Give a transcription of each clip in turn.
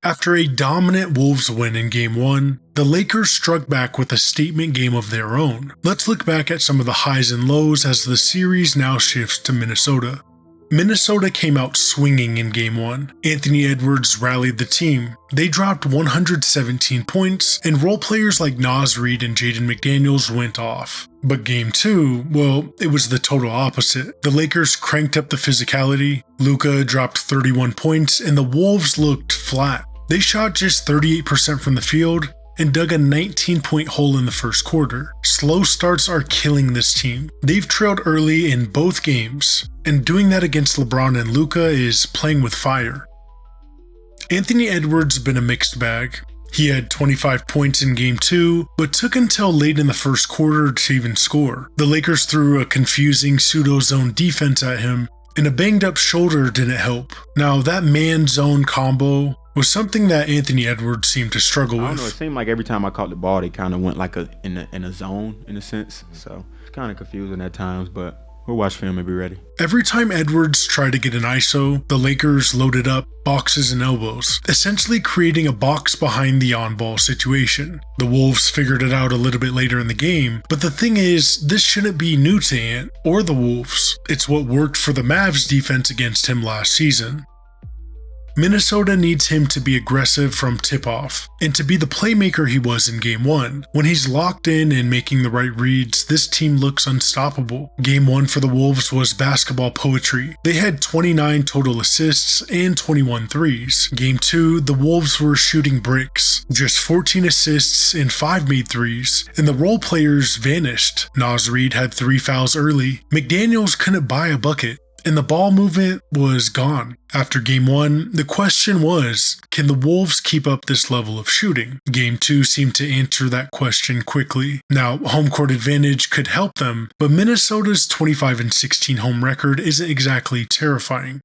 After a dominant Wolves win in Game 1, the Lakers struck back with a statement game of their own. Let's look back at some of the highs and lows as the series now shifts to Minnesota. Minnesota came out swinging in Game 1. Anthony Edwards rallied the team. They dropped 117 points, and role players like Naz Reid and Jaden McDaniels went off. But Game 2, well, it was the total opposite. The Lakers cranked up the physicality, Luka dropped 31 points, and the Wolves looked flat. They shot just 38% from the field and dug a 19-point hole in the first quarter. Slow starts are killing this team. They've trailed early in both games, and doing that against LeBron and Luka is playing with fire. Anthony Edwards has been a mixed bag. He had 25 points in Game 2, but took until late in the first quarter to even score. The Lakers threw a confusing pseudo-zone defense at him, and a banged-up shoulder didn't help. Now, that man-zone combo was something that Anthony Edwards seemed to struggle with. I don't know, it seemed like every time I caught the ball, they kind of went like in a zone, in a sense. So it's kind of confusing at times, but we'll watch film and be ready. Every time Edwards tried to get an ISO, the Lakers loaded up boxes and elbows, essentially creating a box behind the on-ball situation. The Wolves figured it out a little bit later in the game, but the thing is, this shouldn't be new to Ant or the Wolves. It's what worked for the Mavs defense against him last season. Minnesota needs him to be aggressive from tip-off, and to be the playmaker he was in Game 1. When he's locked in and making the right reads, this team looks unstoppable. Game 1 for the Wolves was basketball poetry. They had 29 total assists and 21 threes. Game 2, the Wolves were shooting bricks. Just 14 assists and 5 made threes, and the role players vanished. Naz Reid had 3 fouls early. McDaniels couldn't buy a bucket, and the ball movement was gone. After Game 1, the question was, can the Wolves keep up this level of shooting? Game 2 seemed to answer that question quickly. Now, home court advantage could help them, but Minnesota's 25-16 home record isn't exactly terrifying.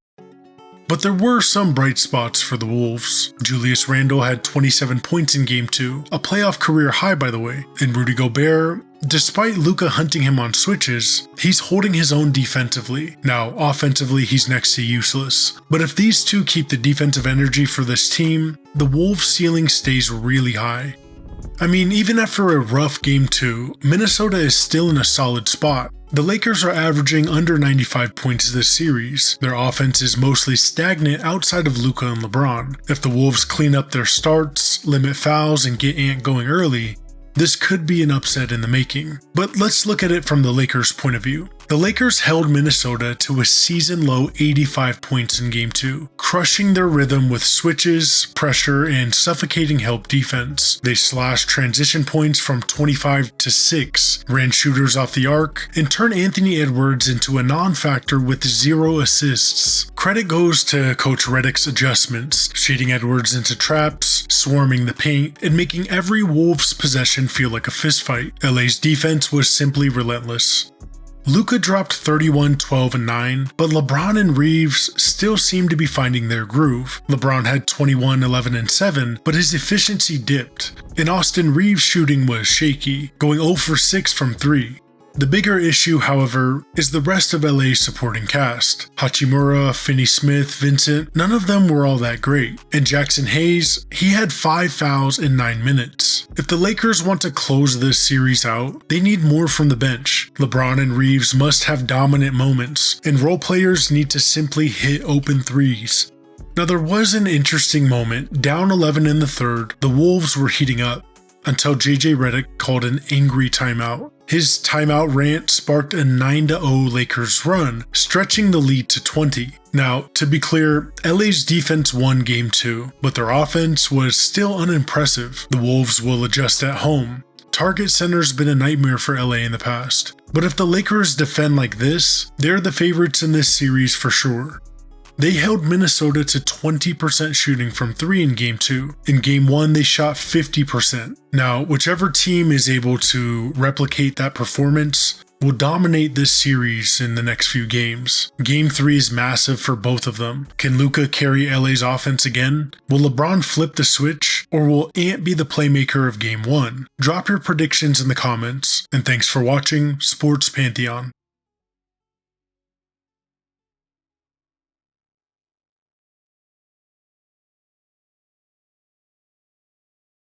But there were some bright spots for the Wolves. Julius Randle had 27 points in Game 2, a playoff career high by the way, and Rudy Gobert, despite Luka hunting him on switches, he's holding his own defensively. Now, offensively, he's next to useless. But if these two keep the defensive energy for this team, the Wolves' ceiling stays really high. I mean, even after a rough Game 2, Minnesota is still in a solid spot. The Lakers are averaging under 95 points this series. Their offense is mostly stagnant outside of Luka and LeBron. If the Wolves clean up their starts, limit fouls, and get Ant going early, this could be an upset in the making. But let's look at it from the Lakers' point of view. The Lakers held Minnesota to a season-low 85 points in Game 2, crushing their rhythm with switches, pressure, and suffocating help defense. They slashed transition points from 25 to 6, ran shooters off the arc, and turned Anthony Edwards into a non-factor with 0 assists. Credit goes to Coach Redick's adjustments, shading Edwards into traps, swarming the paint, and making every Wolves possession feel like a fistfight. LA's defense was simply relentless. Luka dropped 31, 12, and 9, but LeBron and Reeves still seem to be finding their groove. LeBron had 21, 11, and 7, but his efficiency dipped, and Austin Reeves' shooting was shaky, going 0 for 6 from 3. The bigger issue, however, is the rest of LA's supporting cast. Hachimura, Finney-Smith, Vincent, none of them were all that great. And Jackson Hayes, he had 5 fouls in 9 minutes. If the Lakers want to close this series out, they need more from the bench. LeBron and Reeves must have dominant moments, and role players need to simply hit open threes. Now there was an interesting moment. Down 11 in the third, the Wolves were heating up, until JJ Redick called an angry timeout. His timeout rant sparked a 9-0 Lakers run, stretching the lead to 20. Now, to be clear, LA's defense won Game 2, but their offense was still unimpressive. The Wolves will adjust at home. Target center's been a nightmare for LA in the past. But if the Lakers defend like this, they're the favorites in this series for sure. They held Minnesota to 20% shooting from 3 in Game 2. In Game 1, they shot 50%. Now, whichever team is able to replicate that performance will dominate this series in the next few games. Game 3 is massive for both of them. Can Luka carry LA's offense again? Will LeBron flip the switch? Or will Ant be the playmaker of Game 1? Drop your predictions in the comments, and thanks for watching Sports Pantheon.